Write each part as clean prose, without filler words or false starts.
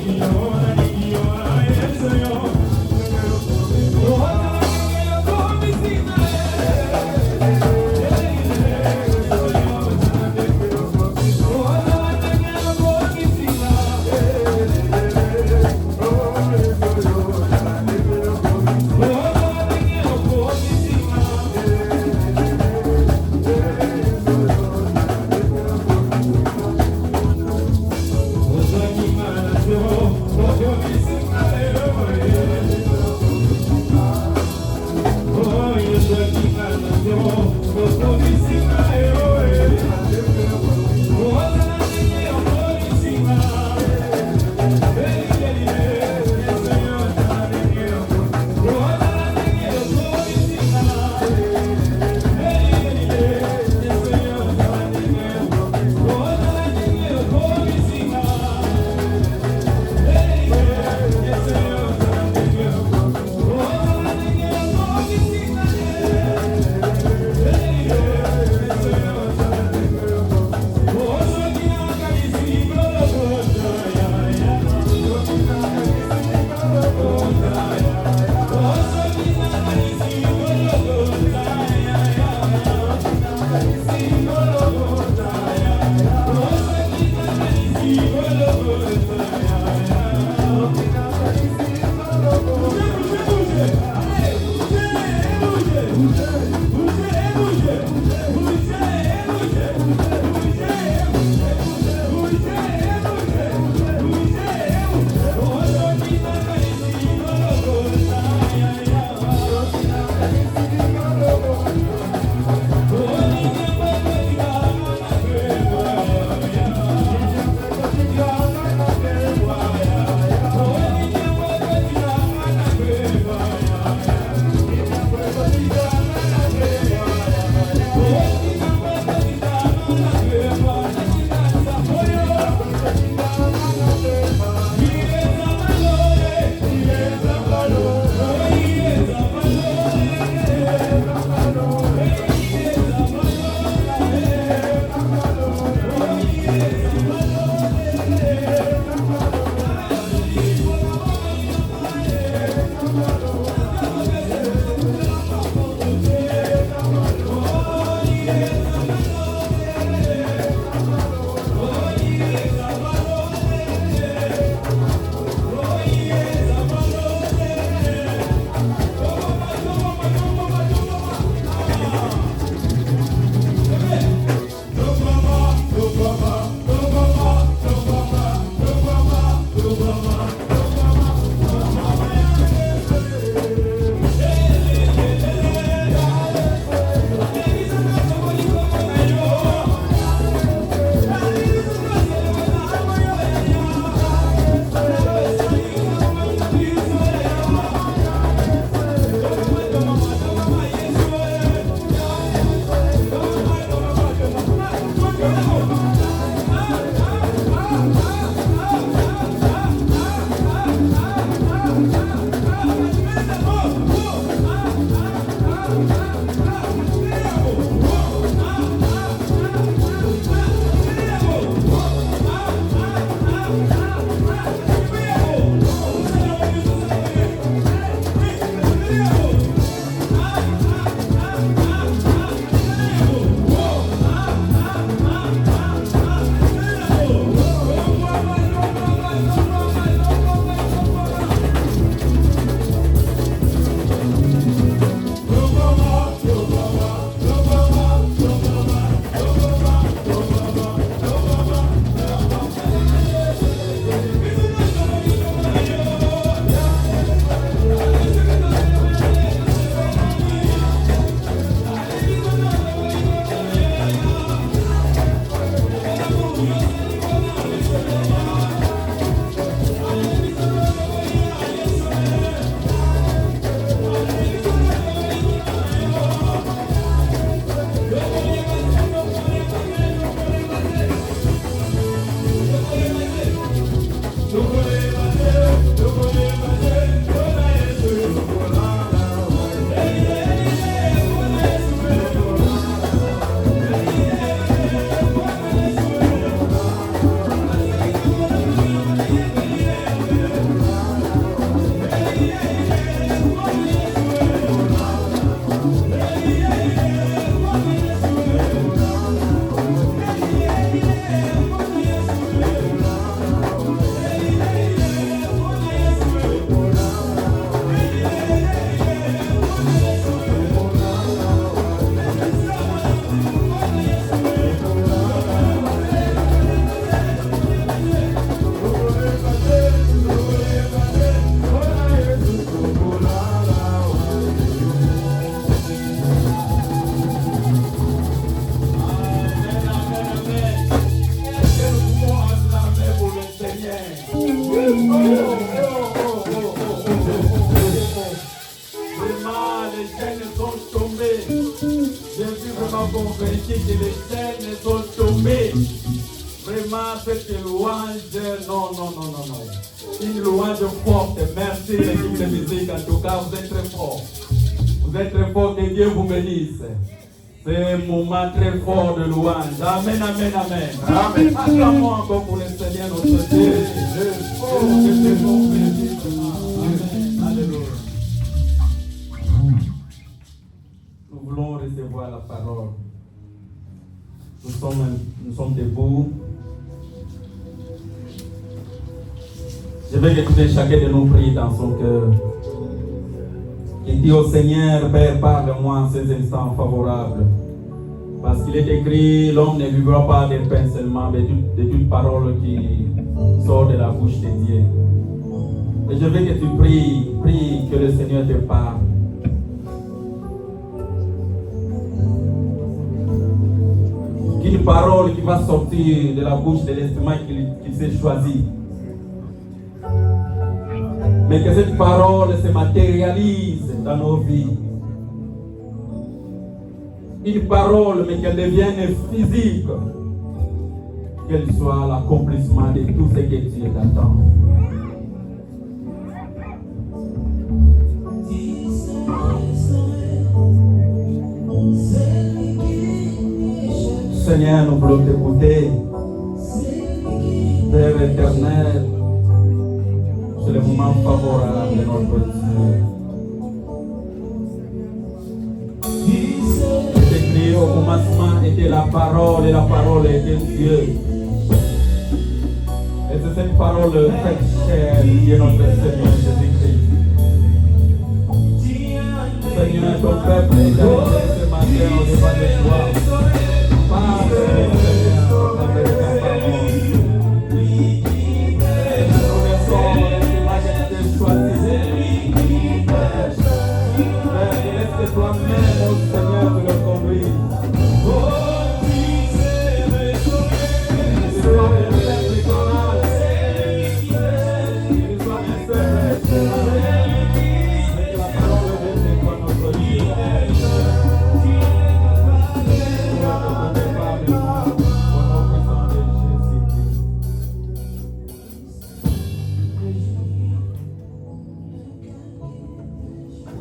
Yeah. Vraiment, les chaînes sont tombées. J'ai vu vraiment convaincu que les chaînes sont tombées. Vraiment, cette louange, non. Une louange forte. Merci l'équipe de musique. En tout cas, vous êtes très fort. Vous êtes très fort. Que Dieu vous bénisse. C'est un moment très fort de louange. Amen. Acclamons encore pour le Seigneur notre Dieu. Alléluia. Nous voulons recevoir la parole. Nous sommes debout. Je vais écouter chacun de nous prier dans son cœur. Il dit au Seigneur, Père, parle-moi en ces instants favorables. Parce qu'il est écrit, l'homme ne vivra pas de pain seulement, mais de toute parole qui sort de la bouche de Dieu. Et je veux que tu prie que le Seigneur te parle. Qu'une parole qui va sortir de la bouche de l'instrument qu'il s'est choisi. Mais que cette parole se matérialise dans nos vies. Une parole, mais qu'elle devienne physique. Qu'elle soit l'accomplissement de tout ce que Dieu t'attend. Seigneur, nous voulons t'écouter. Père éternel, c'est le moment favorable de notre Dieu. C'est écrit au commencement était la parole et la parole était Dieu. Et c'est cette parole faite chair qui est notre Seigneur Jésus-Christ. Seigneur, ton peuple est arrivé ce matin au devant de toi. Parle, Seigneur, avec ta parole. Toi-même, oh Seigneur, tu le conduis.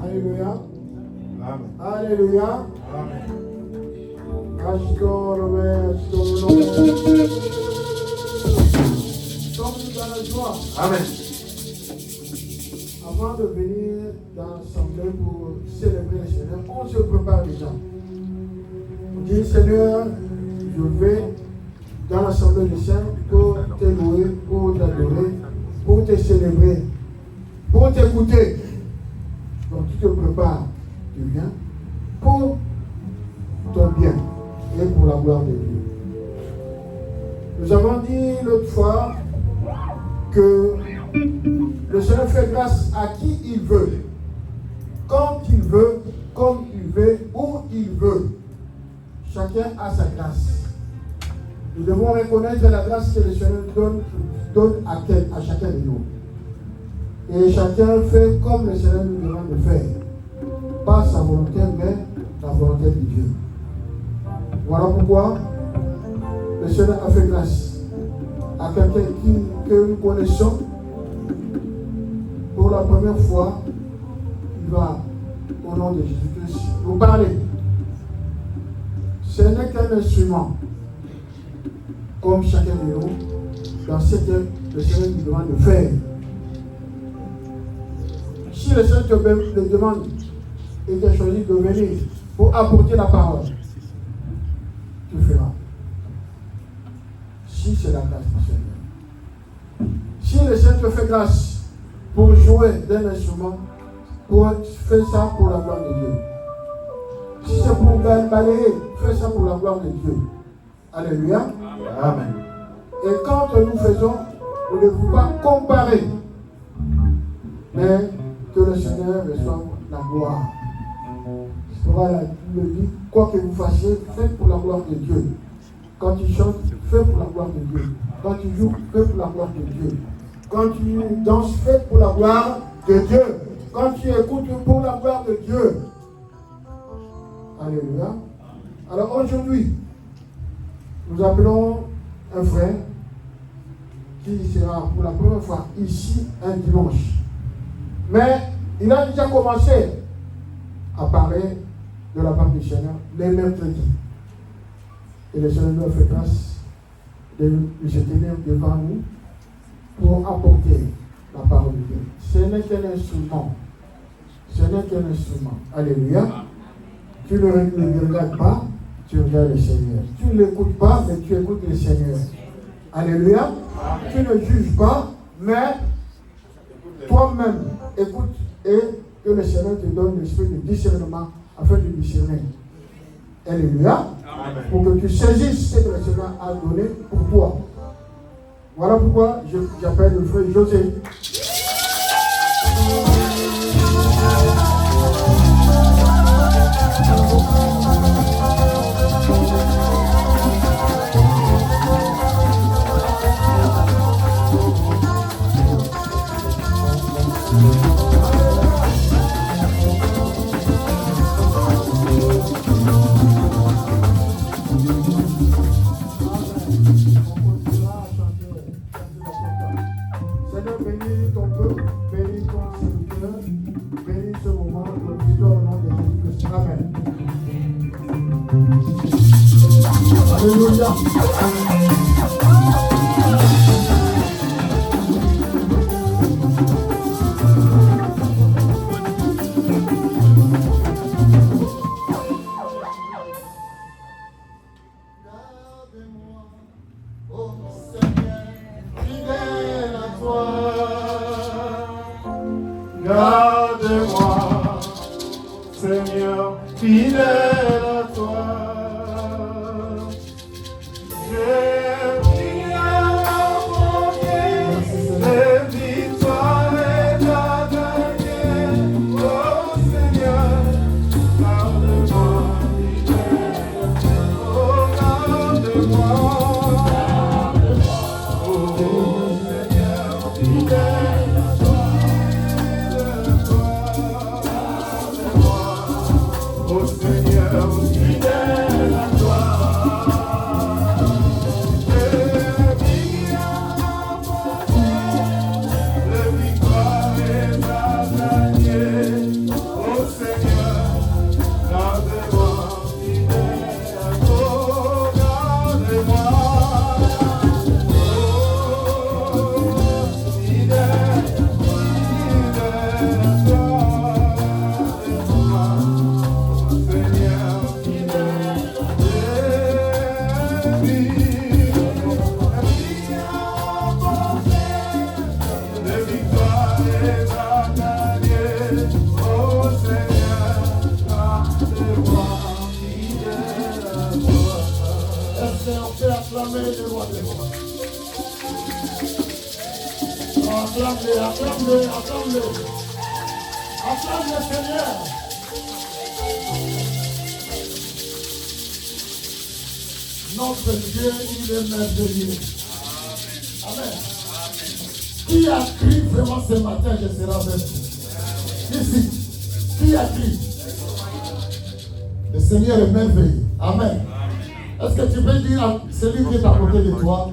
Alléluia. Alléluia. Amen. Sommes dans la joie. Amen. Avant de venir dans l'assemblée pour célébrer le Seigneur, on se prépare déjà. On dit, Seigneur, je vais dans l'assemblée des saints pour te louer, pour t'adorer, pour te célébrer, pour t'écouter. Donc tu te prépares, tu viens pour ton bien et pour la gloire de Dieu. Nous avons dit l'autre fois que le Seigneur fait grâce à qui il veut, quand il veut, comme il veut, où il veut. Chacun a sa grâce. Nous devons reconnaître la grâce que le Seigneur donne à chacun de nous. Et chacun fait comme le Seigneur nous demande de faire. Pas sa volonté, mais la volonté de Dieu. Voilà pourquoi le Seigneur a fait grâce à quelqu'un que nous connaissons. Pour la première fois, il va, au nom de Jésus-Christ, nous parler. Ce n'est qu'un instrument, comme chacun de nous, dans ce que le Seigneur nous demande de faire. Si le Seigneur te demande et tu as choisi de venir pour apporter la parole, tu feras. Si c'est la grâce du Seigneur. Si le Seigneur te fait grâce pour jouer d'un instrument, pour faire ça pour la gloire de Dieu. Si c'est pour balayer, fais ça pour la gloire de Dieu. Alléluia. Amen. Et quand nous faisons, nous ne pouvons pas comparer, mais que le Seigneur reçoive la gloire. C'est pourquoi la Bible dit, quoi que vous fassiez, faites pour la gloire de Dieu. Quand tu chantes, fais pour la gloire de Dieu. Quand tu joues, fais pour la gloire de Dieu. quand tu danses, fais pour la gloire de Dieu. Quand tu écoutes pour la gloire de Dieu. Alléluia. Alors aujourd'hui, nous appelons un frère qui sera pour la première fois ici un dimanche. Mais il a déjà commencé à parler de la part du Seigneur les mercredis. Et le Seigneur nous fait grâce de se tenir devant nous pour apporter la parole de Dieu. Ce n'est qu'un instrument. Ce n'est qu'un instrument. Alléluia. Tu ne le regardes pas, tu regardes le Seigneur. Tu ne l'écoutes pas, mais tu écoutes le Seigneur. Alléluia. Tu ne juges pas, mais toi-même écoute et que le Seigneur te donne l'esprit de discernement afin de discerner. Alléluia. Amen. Pour que tu saisisses ce que le Seigneur a donné pour toi. Voilà pourquoi j'appelle le frère José. Alléluia. Garde-moi, Seigneur, fidèle à toi. Acclame-le. Acclame le Seigneur. Notre Dieu, il est merveilleux. Amen. Qui a crié vraiment ce matin, je serai avec vous? Ici. Qui a crié? Le Seigneur est merveilleux. Amen. Est-ce que tu peux dire à celui qui est à côté de toi,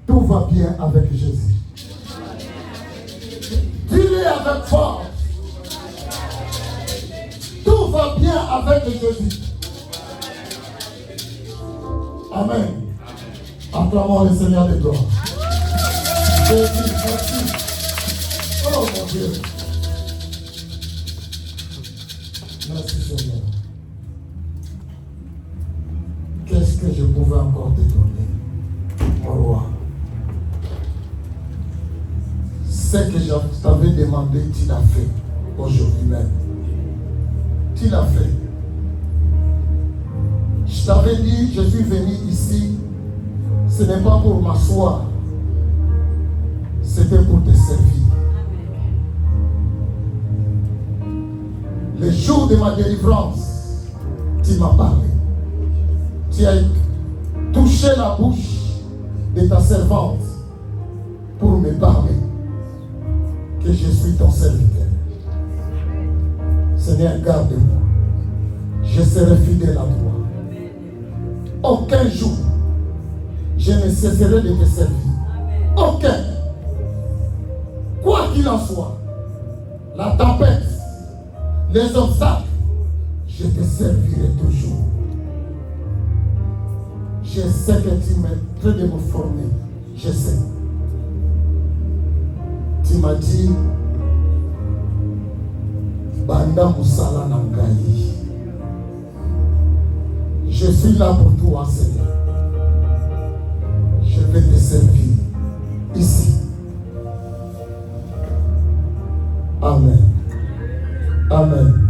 tout va bien avec Jésus? Dis-le avec force. Tout va bien avec Jésus. Amen. Acclamons le Seigneur de gloire. Jésus, merci. Oh mon Dieu. Merci Seigneur. Qu'est-ce que je pouvais encore te donner, mon roi? Ce que je t'avais demandé, tu l'as fait aujourd'hui même. Tu l'as fait. Je t'avais dit, je suis venu ici, ce n'est pas pour m'asseoir, c'était pour te servir. Le jour de ma délivrance, tu m'as parlé. Tu as touché la bouche de ta servante pour me parler. que je suis ton serviteur. Seigneur, garde-moi. Je serai fidèle à toi. Aucun jour, je ne cesserai de te servir. Aucun. Quoi qu'il en soit, la tempête, les obstacles, je te servirai toujours. Je sais que tu m'es très de me former. Je sais. Tu m'as dit, Banda Moussala Nangaï. Je suis là pour toi, Seigneur. Je vais te servir ici. Amen. Amen.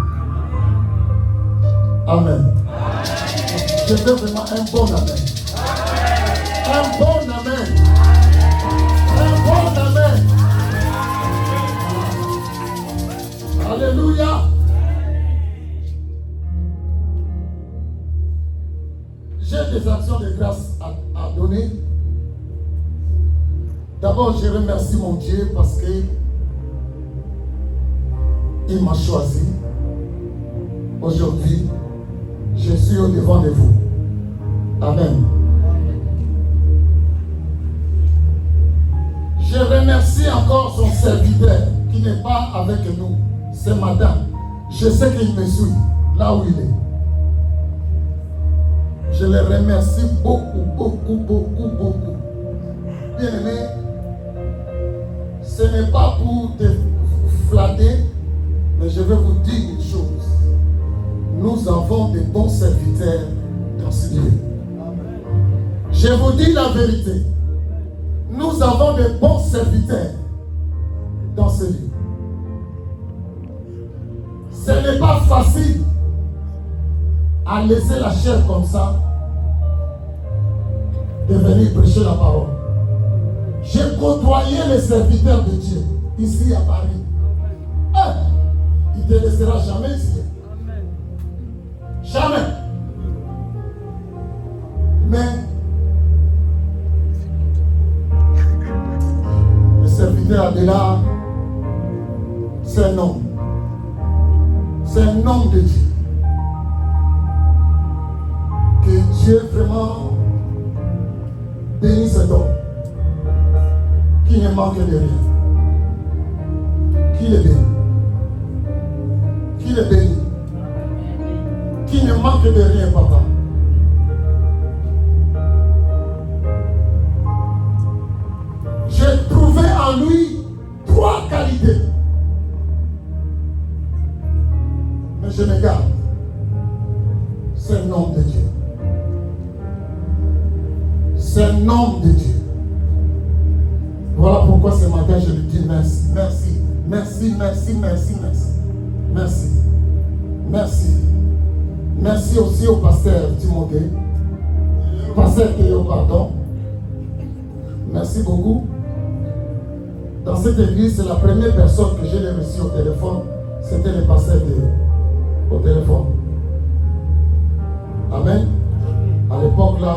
Amen. Je veux vraiment un bon amen. Un bon amen. Un bon amen. Alléluia. J'ai des actions de grâce à donner. D'abord, je remercie mon Dieu parce que il m'a choisi. Aujourd'hui, je suis au devant de vous. Amen. Je remercie encore son serviteur qui n'est pas avec nous ce matin. Je sais qu'il me suit là où il est. Je le remercie beaucoup, beaucoup, beaucoup, beaucoup. Bien aimé, ce n'est pas pour te flatter, mais je vais vous dire une chose. Nous avons de bons serviteurs dans ce lieu. Je vous dis la vérité. Nous avons de bons serviteurs dans ce lieu. Ce n'est pas facile à laisser la chair comme ça de venir prêcher la parole. J'ai côtoyé les serviteurs de Dieu ici à Paris. Il ne te laissera jamais ici. Jamais. Mais le serviteur Adela, c'est un homme. C'est un homme de Dieu. Que Dieu vraiment bénisse cet homme qui ne manque de rien. Qui le bénit. Qui le bénit. Qui ne manque de rien, papa. J'ai trouvé en lui 3 qualités. Mais je me garde. C'est un homme de Dieu. C'est un homme de Dieu. Voilà pourquoi ce matin je lui dis merci. Merci. Merci, merci, merci, merci. Merci. Merci. Merci aussi au pasteur Timothée. Pasteur Théo, pardon. Merci beaucoup. Dans cette église, c'est la première personne que j'ai reçue au téléphone. C'était le pasteur Théo. Au téléphone. Amen. À l'époque là,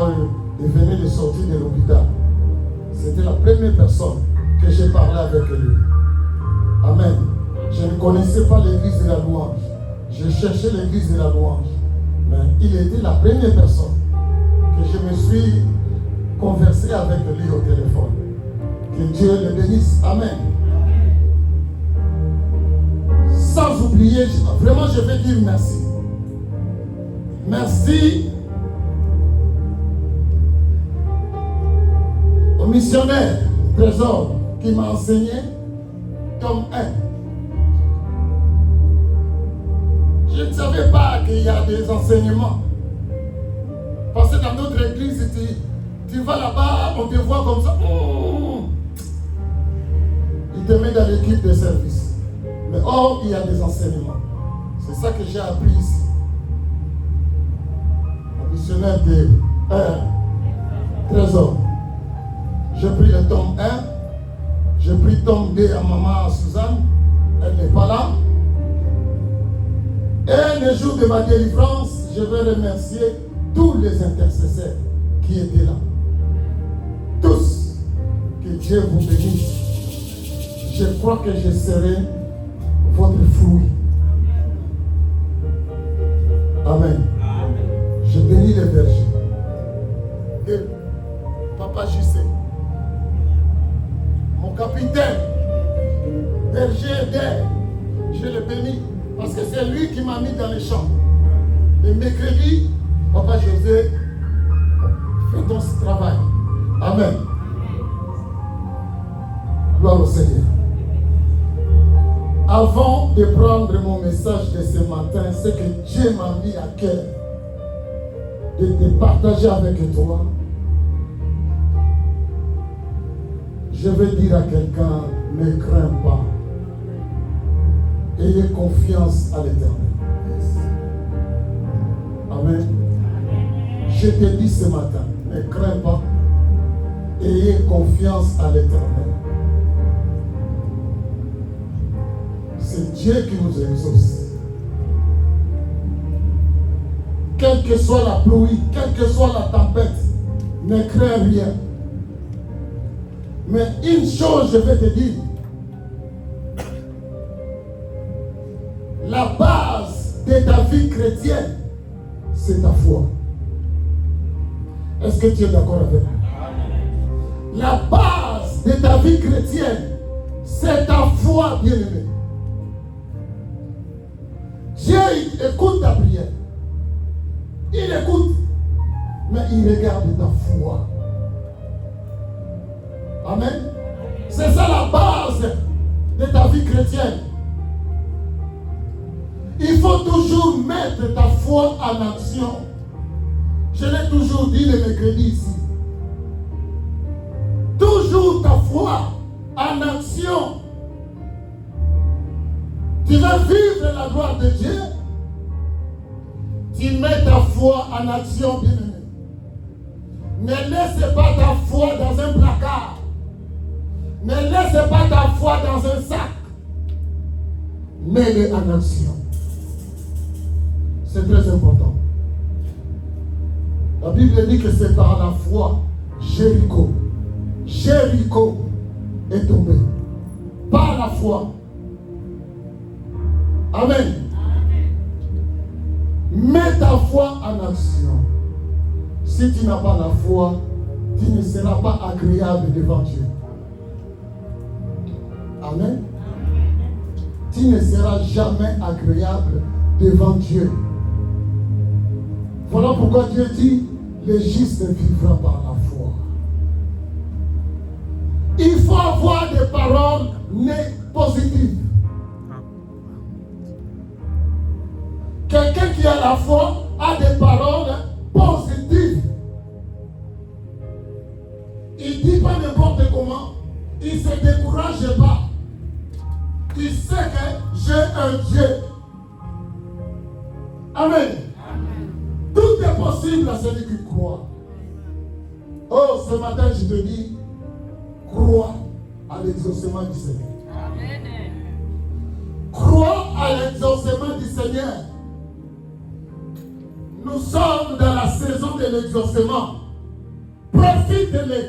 il venait de sortir de l'hôpital. C'était la première personne que j'ai parlé avec lui. Amen. Je ne connaissais pas l'église de la louange. Je cherchais l'église de la louange. Mais il était la première personne que je me suis conversé avec lui au téléphone. Que Dieu le bénisse. Amen. Sans oublier, vraiment je vais dire merci. Merci au missionnaire Trésor qui m'a enseigné tome 1. Je ne savais pas qu'il y a des enseignements. Parce que dans notre église, tu vas là-bas, on te voit comme ça. Il te met dans l'équipe de service. Mais or, il y a des enseignements. C'est ça que j'ai appris ici. Le missionnaire de 1, Trésor. J'ai pris le tome 1. J'ai pris le tome 2 à maman Suzanne. Elle n'est pas là. Et le jour de ma délivrance, je veux remercier tous les intercesseurs qui étaient là. Tous. Que Dieu vous bénisse. je crois que je serai votre fruit. Amen. Je bénis les bergers. Et Papa JC, mon capitaine, berger d'air, je le bénis parce que c'est lui qui m'a mis dans les champs. Et mercredi, Papa José, fais ton travail. Amen. Gloire au Seigneur. Avant de prendre mon message de ce matin, ce que Dieu m'a mis à cœur de te partager avec toi, je veux dire à quelqu'un, ne crains pas. Ayez confiance à l'Éternel. Amen. Je te dis ce matin, ne crains pas. Ayez confiance à l'Éternel. C'est Dieu qui nous exauce. Quelle que soit la pluie, quelle que soit la tempête, ne crains rien. Mais une chose, je vais te dire. La base de ta vie chrétienne, c'est ta foi. Est-ce que tu es d'accord avec moi? La base de ta vie chrétienne, c'est ta foi, bien-aimé. Dieu écoute ta prière. Il écoute, mais il regarde ta foi. Amen. C'est ça la base de ta vie chrétienne. Il faut toujours mettre ta foi en action. Je l'ai toujours dit le mercredi ici. Toujours ta foi en action. Tu veux vivre la gloire de Dieu? Tu mets ta foi en action, bien-aimé. Ne laisse pas ta foi dans un placard. Ne laisse pas ta foi dans un sac. Mets-le en action. C'est très important. La Bible dit que c'est par la foi, Jéricho est tombé. Par la foi. Amen. Mets ta foi en action. Si tu n'as pas la foi, tu ne seras pas agréable devant Dieu. Amen. Tu ne seras jamais agréable devant Dieu. Voilà pourquoi Dieu dit, le juste vivra par la foi. Il faut avoir des paroles positives. Quelqu'un qui a la foi a des paroles positives. Il ne dit pas n'importe comment. Il ne se décourage pas. Il sait que j'ai un Dieu. Amen. Tout est possible à celui qui croit. Oh, ce matin, je te dis, crois à l'exaucement du Seigneur. Amen. Crois à l'exaucement du Seigneur. Nous sommes dans la saison de l'exaucement. Profite-le.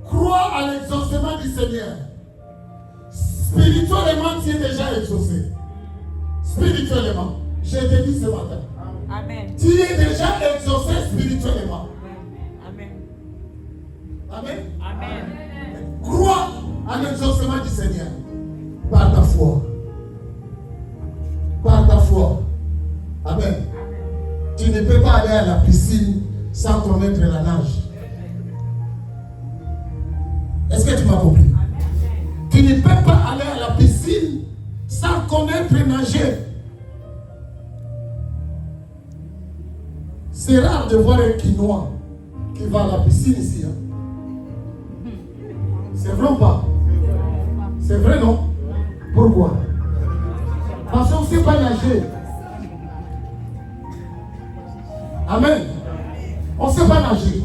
Crois à l'exaucement du Seigneur. Spirituellement, tu es déjà exaucé. Spirituellement. Je te dis ce matin. Amen. Tu es déjà exaucé spirituellement. Amen. Amen. Amen. Crois à l'exaucement du Seigneur. Par ta foi. Par ta foi. Amen. Tu ne peux pas aller à la piscine sans connaître la nage. Est-ce que tu m'as compris? Tu ne peux pas aller à la piscine sans connaître nager. C'est rare de voir un Quinois qui va à la piscine ici. Hein? C'est vrai ou pas? C'est vrai, non? Pourquoi? Parce qu'on ne sait pas nager. Amen. On ne sait pas nager.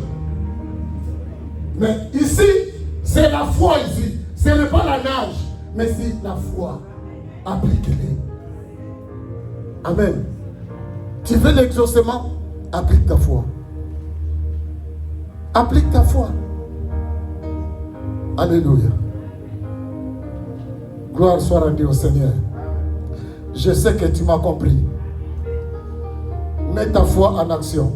Mais ici, c'est la foi ici. Ce n'est pas la nage, mais c'est la foi. Applique-les. Amen. Tu veux l'exaucement? Applique ta foi. Applique ta foi. Alléluia. Gloire soit rendue au Seigneur. Je sais que tu m'as compris. Mets ta foi en action.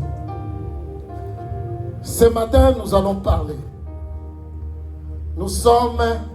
Ce matin, nous allons parler. Nous sommes